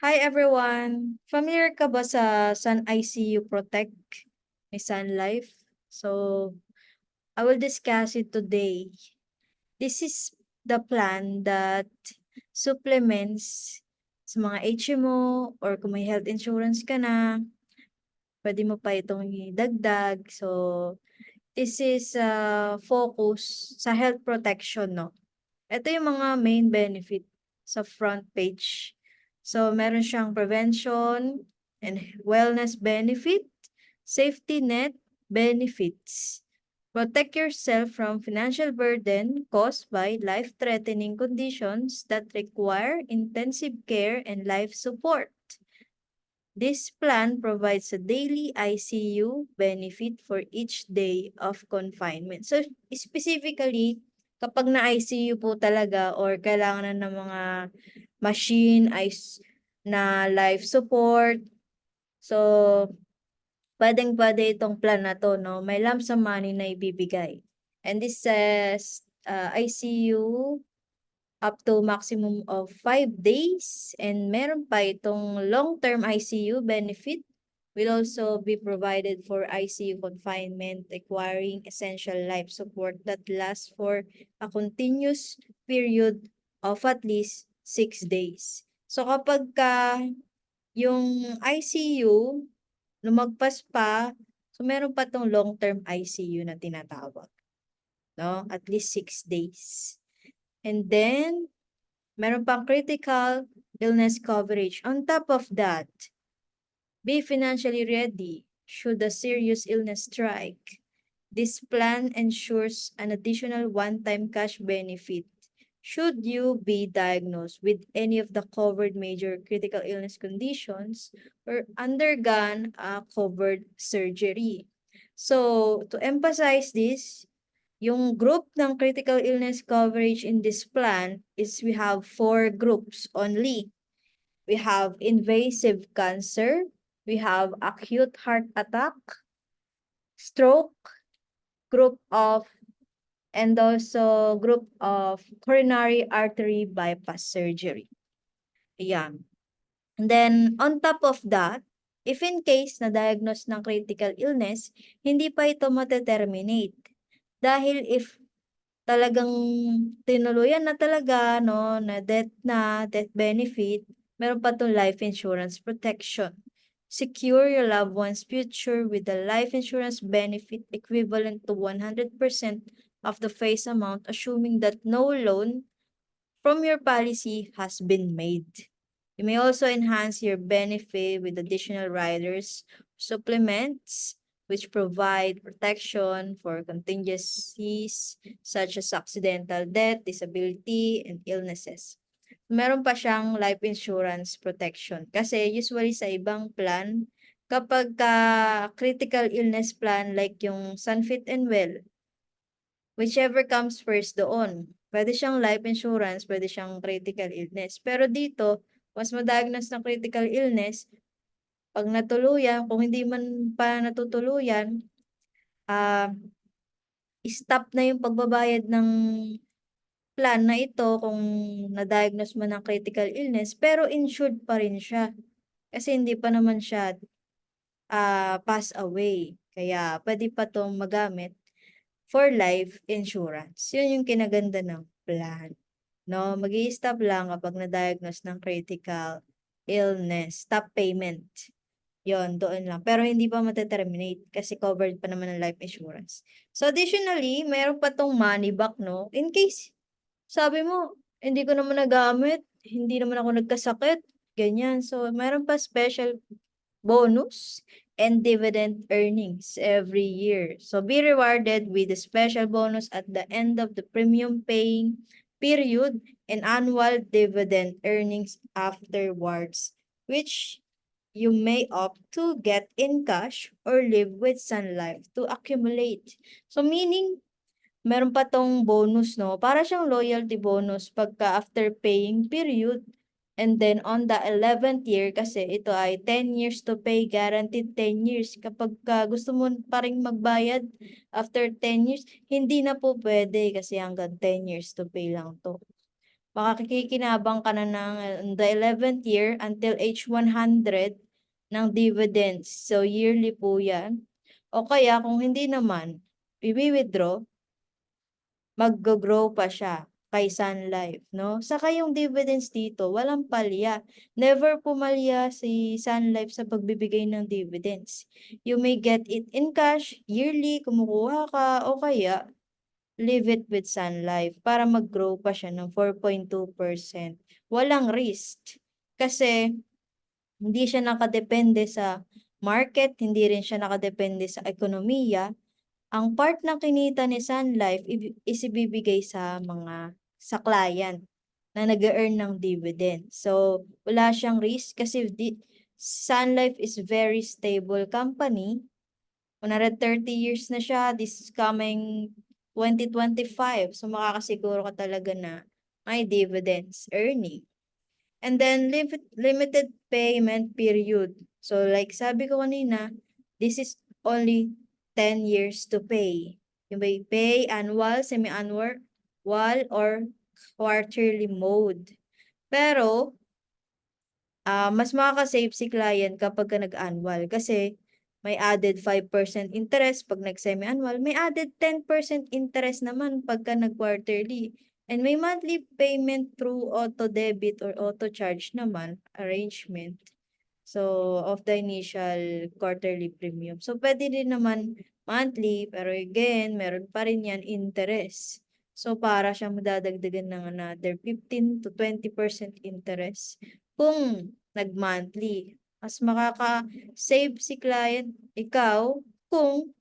Hi everyone! Familiar ka ba sa Sun ICU Protect ni Sun Life? So, I will discuss it today. This is the plan that supplements sa mga HMO or kung may health insurance ka na, pwede mo pa itong idagdag. So, this is focus sa health protection, no? Ito yung mga main benefit sa front page. So, meron siyang prevention and wellness benefit, safety net benefits. Protect yourself from financial burden caused by life-threatening conditions that require intensive care and life support. This plan provides a daily ICU benefit for each day of confinement. So, specifically, kapag na-ICU po talaga or kailangan na ng mga machine, na life support, so, pwedeng-pwede itong plan na to, no? May lump sum money na ibibigay. And this says, ICU up to maximum of 5 days, and meron pa itong long-term ICU benefit will also be provided for ICU confinement requiring essential life support that lasts for a continuous period of at least 6 days. So kapag yung ICU lumagpas pa, so meron pa tong long-term ICU na tinatawag, no? At least 6 days. And then, meron pang critical illness coverage. On top of that, be financially ready should a serious illness strike. This plan ensures an additional one-time cash benefit should you be diagnosed with any of the covered major critical illness conditions or undergone a covered surgery. So, to emphasize this, yung group ng critical illness coverage in this plan is we have 4 groups only. We have invasive cancer, we have acute heart attack, stroke, group of, and also group of coronary artery bypass surgery. Ayan. And then, on top of that, if in case na-diagnose ng critical illness, hindi pa ito mateterminate. Dahil if talagang tinuluyan na talaga, no, na death benefit, meron pa itong life insurance protection. Secure your loved one's future with a life insurance benefit equivalent to 100% of the face amount, assuming that no loan from your policy has been made. You may also enhance your benefit with additional riders, supplements, which provide protection for contingencies such as accidental death, disability, and illnesses. Meron pa siyang life insurance protection. Kasi usually sa ibang plan, kapag critical illness plan like yung Sunfit and Well, whichever comes first doon. Pwede siyang life insurance, pwede siyang critical illness. Pero dito, mas ma-diagnose ng critical illness, pag natuluyan, kung hindi man pa natutuluyan, stop na yung pagbabayad ng plan na ito kung na-diagnose man ng critical illness, pero insured pa rin siya. Kasi hindi pa naman siya pass away. Kaya pwede pa itong magamit for life insurance. Yun yung kinaganda ng plan. No, mag-i-stop lang kapag na-diagnose ng critical illness. Stop payment. Yon, doon lang. Pero hindi pa mateterminate kasi covered pa naman ng life insurance. So additionally, mayroon pa tong money back, no? In case, sabi mo, hindi ko naman nagamit, hindi naman ako nagkasakit, ganyan. So, mayroon pa special bonus and dividend earnings every year. So, be rewarded with a special bonus at the end of the premium paying period and annual dividend earnings afterwards, which you may opt to get in cash or live with Sun Life to accumulate. So, meaning, meron pa tong bonus, no? Para siyang loyalty bonus pagka after paying period. And then on the 11th year, kasi ito ay 10 years to pay, guaranteed 10 years. Kapag gusto mo pa rin magbayad after 10 years, hindi na po pwede kasi hanggang 10 years to pay lang to. Makikikinabang ka na ng the 11th year until age 100 ng dividends. So, yearly po yan. O kaya, kung hindi naman, i-withdraw, mag-grow pa siya kay Sun Life, no? Saka yung dividends dito, walang palya. Never pumalya si Sun Life sa pagbibigay ng dividends. You may get it in cash, yearly, kumukuha ka, o kaya leave it with Sun Life para mag-grow pa siya ng 4.2%. Walang risk. Kasi hindi siya nakadepende sa market, hindi rin siya nakadepende sa ekonomiya. Ang part ng kinita ni Sun Life is ibibigay sa client na nag-earn ng dividend. So, wala siyang risk kasi Sun Life is very stable company. 130 years na siya, this coming 2025. So, makakasiguro ka talaga na may dividends earning. And then, limited payment period. So, like sabi ko kanina, this is only 10 years to pay. You may pay annual, semi-annual, or quarterly mode. Pero, mas makaka-save si client kapag ka nag-annual kasi may added 5% interest pag nag-semi-annual, may added 10% interest naman pagka nag-quarterly. And may monthly payment through auto debit or auto charge naman arrangement. So, of the initial quarterly premium. So, pwede din naman monthly, pero again, meron pa rin yan interest. So, para siyang madadagdagan ng another 15 to 20% interest kung nag-monthly. Mas makaka-save si client, ikaw, kung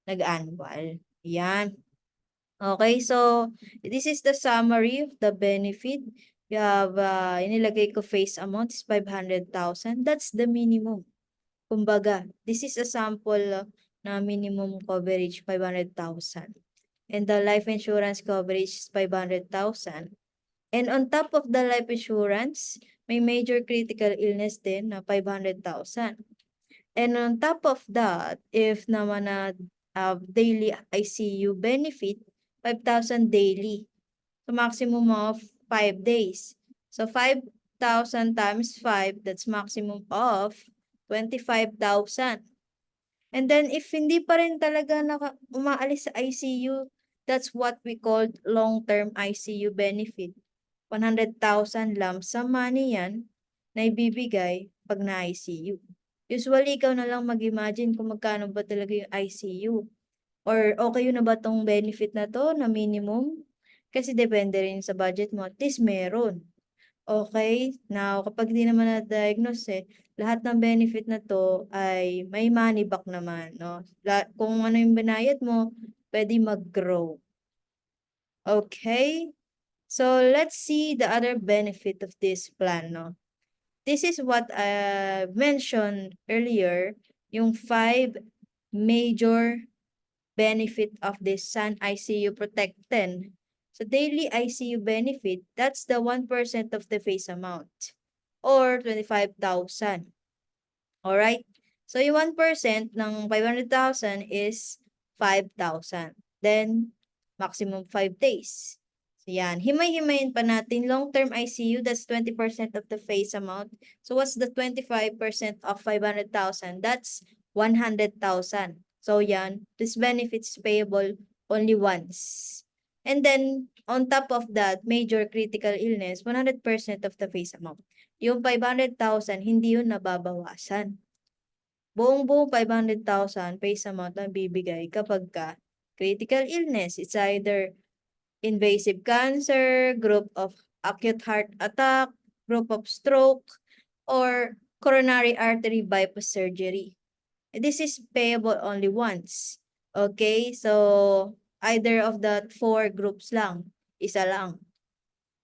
nag-annual. Yan. Okay, so this is the summary of the benefit. You have, inilagay ko face amount is 500,000. That's the minimum. Kumbaga, this is a sample na minimum coverage 500,000. And the life insurance coverage is 500,000. And on top of the life insurance, may major critical illness din na 500,000. And on top of that, if naman na daily ICU benefit, 5,000 daily. So, maximum of 5 days. So, 5,000 times 5, that's maximum of 25,000. And then, if hindi pa rin talaga umaalis sa ICU, that's what we call long-term ICU benefit. 100,000 lump sum money yan na ibibigay pag na-ICU. Usually, ikaw na lang mag-imagine kung magkano ba talaga yung ICU. Or okay na ba tong benefit na to na minimum? Kasi depende rin sa budget mo. At least meron. Okay? Now, kapag di naman na-diagnose lahat ng benefit na to ay may money back naman, no? Kung ano yung binayad mo, pwede mag-grow. Okay? So, let's see the other benefit of this plan, no? This is what I mentioned earlier, yung 5 major benefit of this Sun ICU Protect 10. So, daily ICU benefit, that's the 1% of the face amount or 25,000. Alright? So, yung 1% ng 500,000 is 5,000. Then, maximum 5 days. So, yan. Himay-himayin pa natin. Long-term ICU, that's 20% of the face amount. So, what's the 25% of 500,000? That's 100,000. So, yan. This benefit is payable only once. And then, on top of that, major critical illness, 100% of the face amount. Yung 500,000, hindi yun nababawasan. Buong-buong 500,000 face amount ang bibigay kapag ka critical illness. It's either invasive cancer, group of acute heart attack, group of stroke, or coronary artery bypass surgery. This is payable only once. Okay? So, either of the 4 groups lang. Isa lang.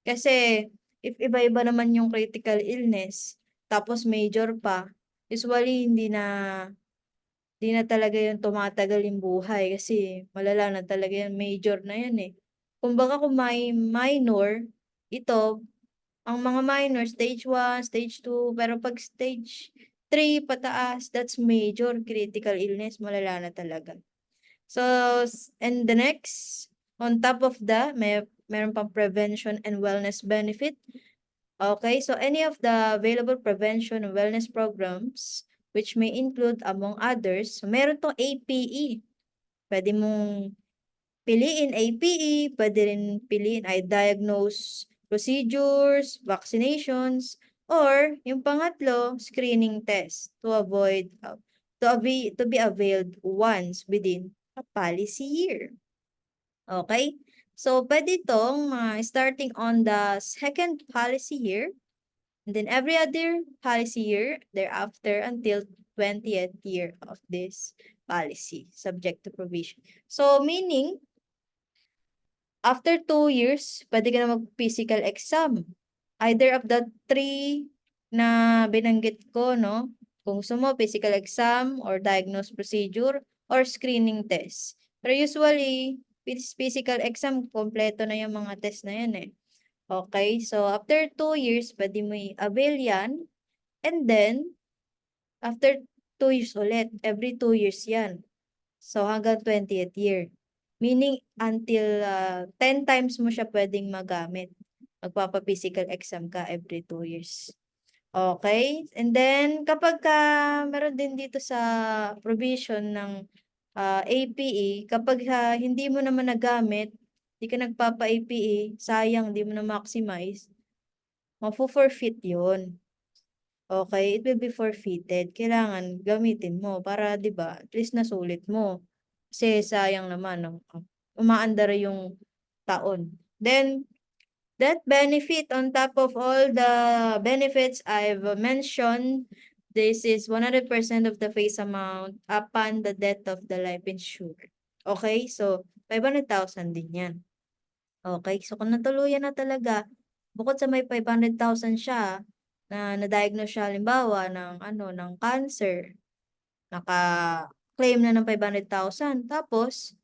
Kasi, if iba-iba naman yung critical illness, tapos major pa, usually hindi na talaga yung tumatagal yung buhay kasi malala na talaga yan, major na yan eh. Kumbaga kung may minor, ito, ang mga minor, stage 1, stage 2, pero pag stage 3 pataas, that's major critical illness, malala na talaga. So, and the next, on top of that, may meron pang prevention and wellness benefit. Okay, so any of the available prevention and wellness programs, which may include among others, so meron tong APE. Pwede mong piliin APE, pwede rin piliin ay diagnose procedures, vaccinations, or yung pangatlo, screening test to avoid to be availed once within a policy year. Okay? So, pwede itong starting on the second policy year, and then every other policy year thereafter until 20th year of this policy, subject to provision. So, meaning, after 2 years, pwede ka na mag-physical exam. Either of the 3 na binanggit ko, no? Kung gusto mo, physical exam or diagnose procedure or screening test. Pero usually, physical exam, kompleto na yung mga test na yan eh. Okay, so after 2 years, pwede mo i-avail yan. And then, after 2 years ulit, every 2 years yan. So hanggang 20th year. Meaning, until 10 times mo siya pwedeng magamit. Magpapa-physical exam ka every 2 years. Okay? And then, kapag meron din dito sa provision ng APE, kapag hindi mo naman nagamit, hindi ka nagpapa-APE, sayang, hindi mo na maximize, mafo-forfeit yun. Okay, it will be forfeited. Kailangan gamitin mo para, di ba, at least nasulit mo. Kasi sayang naman, no? Umaandar yung taon. Then, that benefit on top of all the benefits I've mentioned, this is 100% of the face amount upon the death of the life insured. Okay, so 500,000 din yan. Okay, so kung natuluyan na talaga, bukod sa may 500,000 siya, na na-diagnose siya halimbawa ng cancer, naka-claim na ng 500,000, tapos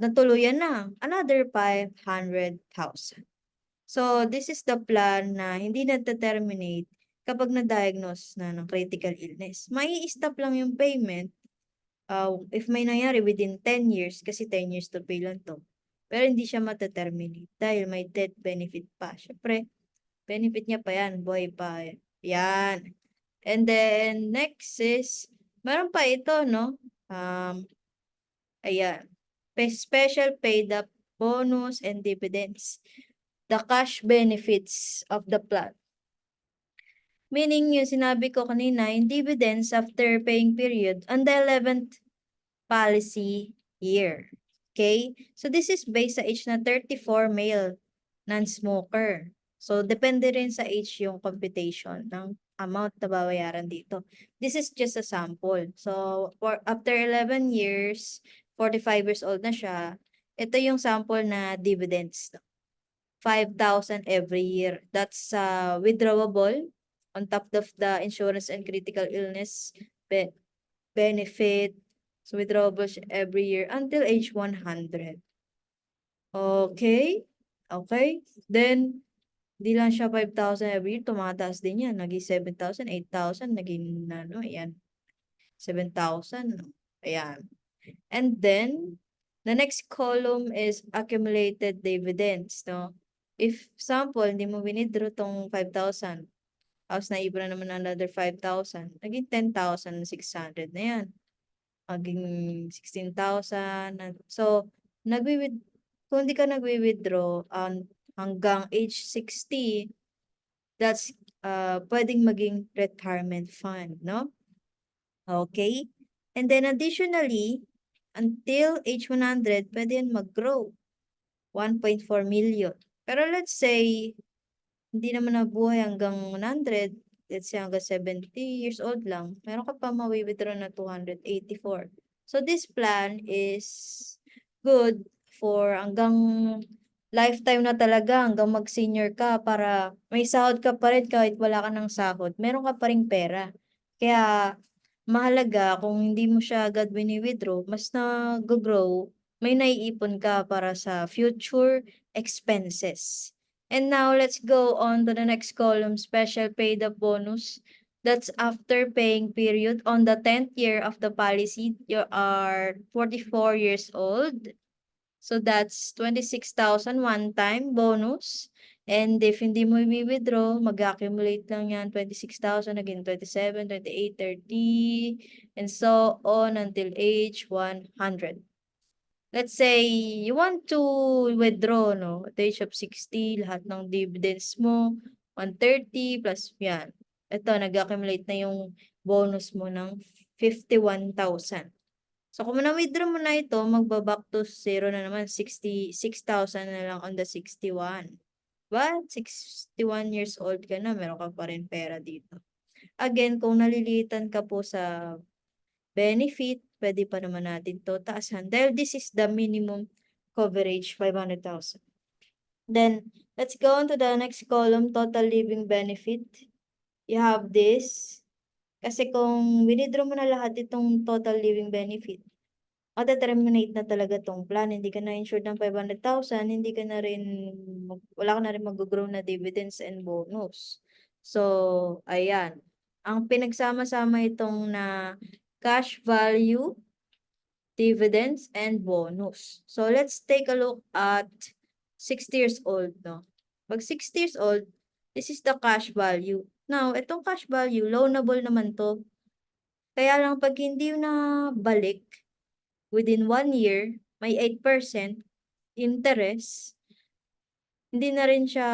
natuluyan na, another 500,000. So, this is the plan na hindi na-terminate kapag na-diagnose na ng critical illness. Mai-stop lang yung payment if may nangyari within 10 years, kasi 10 years to pay lang to. Pero hindi siya mata-terminate dahil may death benefit pa. Syempre, benefit niya pa yan, buhay pa yan. And then, next is, meron pa ito, no? Ayan. Special paid up bonus and dividends. The cash benefits of the plan. Meaning, yung sinabi ko kanina, yung dividends after paying period on the 11th policy year. Okay? So, this is based sa age na 34 male non-smoker. So, depende rin sa age yung computation ng amount na babayaran dito. This is just a sample. So, after 11 years, 45 years old na siya, ito yung sample na dividends. 5,000 every year. That's withdrawable on top of the insurance and critical illness benefit. So, withdrawable every year until age 100. Okay? Okay? Then, di lang siya 5,000 every year, tumataas din yan. Naging 7,000, 8,000, naging, ayan, 7,000. Ayan. And then, the next column is accumulated dividends, no? If, example, hindi mo winidraw tong 5,000, tapos naipon na naman another 5,000, naging 10,600 na yan. Maging 16,000. So, kung di ka nagwi-withdraw hanggang age 60, that's pwedeng maging retirement fund, no? Okay? And then additionally, until age 100, pwede yan mag-grow. 1.4 million. Pero let's say, hindi naman nabuhay hanggang 100, let's say hanggang 70 years old lang, meron ka pa mawi-withdraw na 284. So this plan is good for hanggang lifetime na talaga, hanggang mag-senior ka para may sahod ka pa rin kahit wala ka ng sahod. Meron ka pa rin pera. Kaya mahalaga kung hindi mo siya agad wini-withdraw, mas nag-grow, may naiipon ka para sa future expenses. And now, let's go on to the next column, special paid up bonus. That's after paying period. On the 10th year of the policy, you are 44 years old. So that's 26,000 one time bonus. And if hindi mo i-withdraw, mag-accumulate lang yan 26,000, again 27, 28, 30, and so on until age 100. Let's say you want to withdraw, no? At the age of 60, lahat ng dividends mo, 130 plus yan. Ito, nag-accumulate na yung bonus mo ng 51,000. So, kung na-withdraw mo na ito, magbaback to zero na naman. 66,000 na lang on the 61. Diba? 61 years old ka na, meron ka pa rin pera dito. Again, kung nalilitan ka po sa benefit, pwede pa naman natin to taasan. Dahil this is the minimum coverage, 500,000. Then, let's go on to the next column, total living benefit. You have this. Kasi kung winidraw mo na lahat itong total living benefit, mata-terminate na talaga tong plan. Hindi ka na insured ng 500,000, hindi ka na rin, wala ka na rin mag-grow na dividends and bonus. So, ayan. Ang pinagsama-sama itong na cash value, dividends, and bonus. So, let's take a look at 60 years old, no? Pag 60 years old, this is the cash value. Now, itong cash value, loanable naman to. Kaya lang pag hindi na balik, within 1 year, may 8% interest, hindi na rin siya,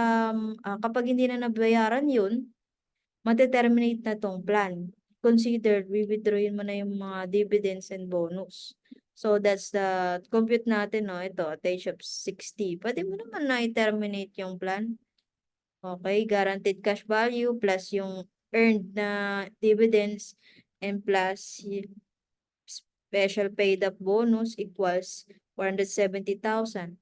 kapag hindi na nabayaran yun, mate-terminate na tong plan. Consider, withdrawin mo na yung mga dividends and bonus. So, that's the, compute natin, no? Ito, at age of 60. Pwede mo naman na i-terminate yung plan. Okay, guaranteed cash value plus yung earned na dividends and plus special paid up bonus equals 470,000.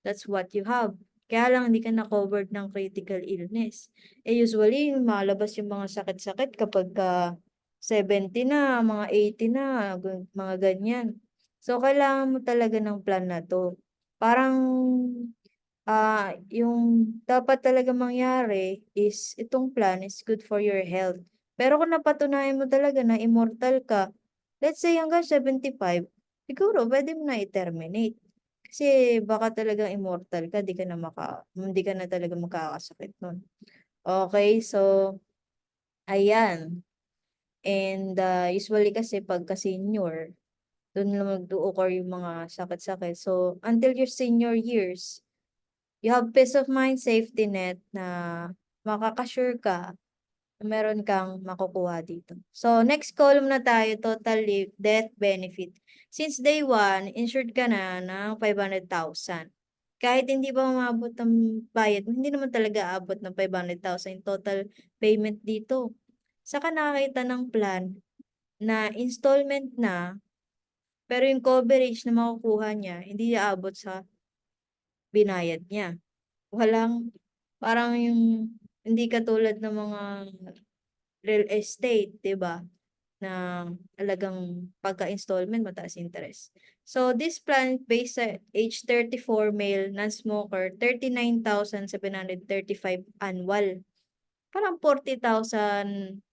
That's what you have. Kaya lang hindi ka na-covered ng critical illness. Eh usually, malabas yung mga sakit-sakit kapag 70 na, mga 80 na, mga ganyan. So, kailangan mo talaga ng plan na to. Parang, yung dapat talaga mangyari is, itong plan is good for your health. Pero kung napatunayan mo talaga na immortal ka, let's say hanggang 75, siguro pwede mo na i-terminate. Kasi baka talagang immortal ka, hindi ka na talaga makakasakit nun. Okay, so, ayan. And usually kasi pagka senior, doon lang mag-occur yung mga sakit-sakit. So, until your senior years, you have peace of mind, safety net na makakasure ka na meron kang makukuha dito. So, next column na tayo, total death benefit. Since day 1, insured ka na ng 500,000. Kahit hindi pa umabot ng bayad, hindi naman talaga abot ng 500,000 total payment dito. Saka nakakita ng plan na installment na, pero yung coverage na makukuha niya, hindi aabot sa binayad niya. Parang yung, hindi katulad ng mga real estate, 'di ba? Na talagang pagka-installment mataas interest. So this plan based sa age 34 male non-smoker 39,735 annual. Parang 40,000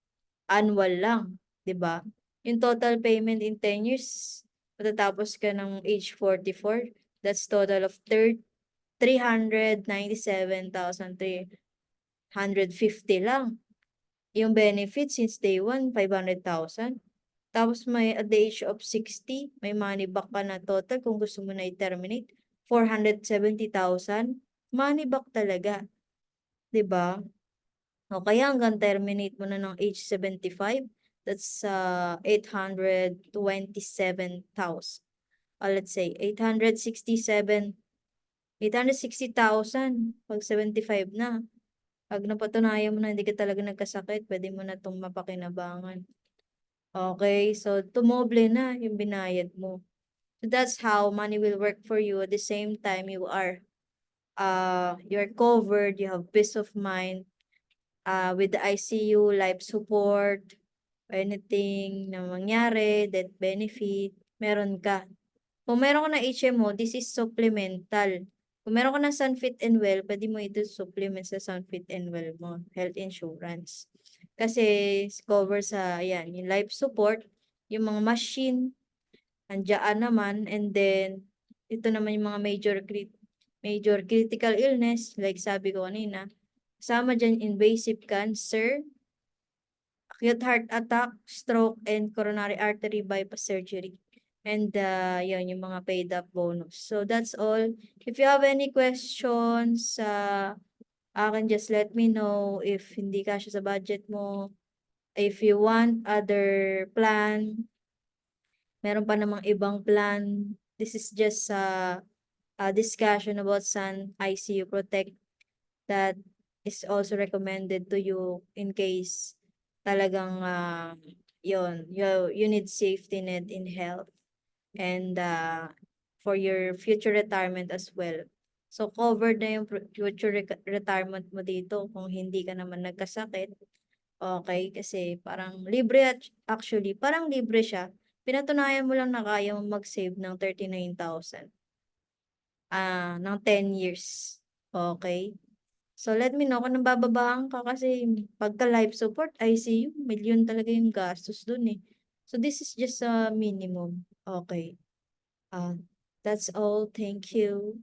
annual lang, 'di ba? Yung total payment in 10 years matatapos ka ng age 44, that's total of 397,350 lang. Yung benefit since day 1, 500,000. Tapos may at the age of 60, may money back ka na total kung gusto mo na i-terminate, 470,000. Money back talaga, 'di ba? O kaya hanggang terminate mo na ng age 75, that's 827,000. Let's say 860,000 pag 75 na. Pag napatunayan mo na hindi ka talaga nagkasakit, pwede mo na itong mapakinabangan. Okay, so tumoble na yung binayad mo. So that's how money will work for you. At the same time, you're covered, you have peace of mind, with the ICU, life support, anything na mangyari, death benefit, meron ka. Kung meron ka na HMO, this is supplemental. Kung meron ka na Sunfit and Well, pwede mo ito supplement sa Sunfit and Well mo, health insurance. Kasi cover sa, ayan, yung life support, yung mga machine, andiyan naman, and then, ito naman yung mga major critical illness, like sabi ko kanina, kasama dyan invasive cancer, acute heart attack, stroke, and coronary artery bypass surgery. And yun, yung mga paid up bonus. So that's all. If you have any questions, akin just let me know if hindi kasya sa budget mo. If you want other plan, meron pa namang ibang plan. This is just a discussion about Sun ICU Protect that is also recommended to you in case talagang you need safety net in health and for your future retirement as well. So covered na yung future retirement mo dito kung hindi ka naman nagkasakit. Okay, kasi parang libre actually, parang libre siya. Pinatunayan mo lang na kaya mo mag-save ng 39,000 ng 10 years. Okay? So let me know kung nabababaan ka kasi pagka life support, ICU, milyon talaga yung gastos dun eh. So this is just a minimum. Okay. Uh, that's all. Thank you.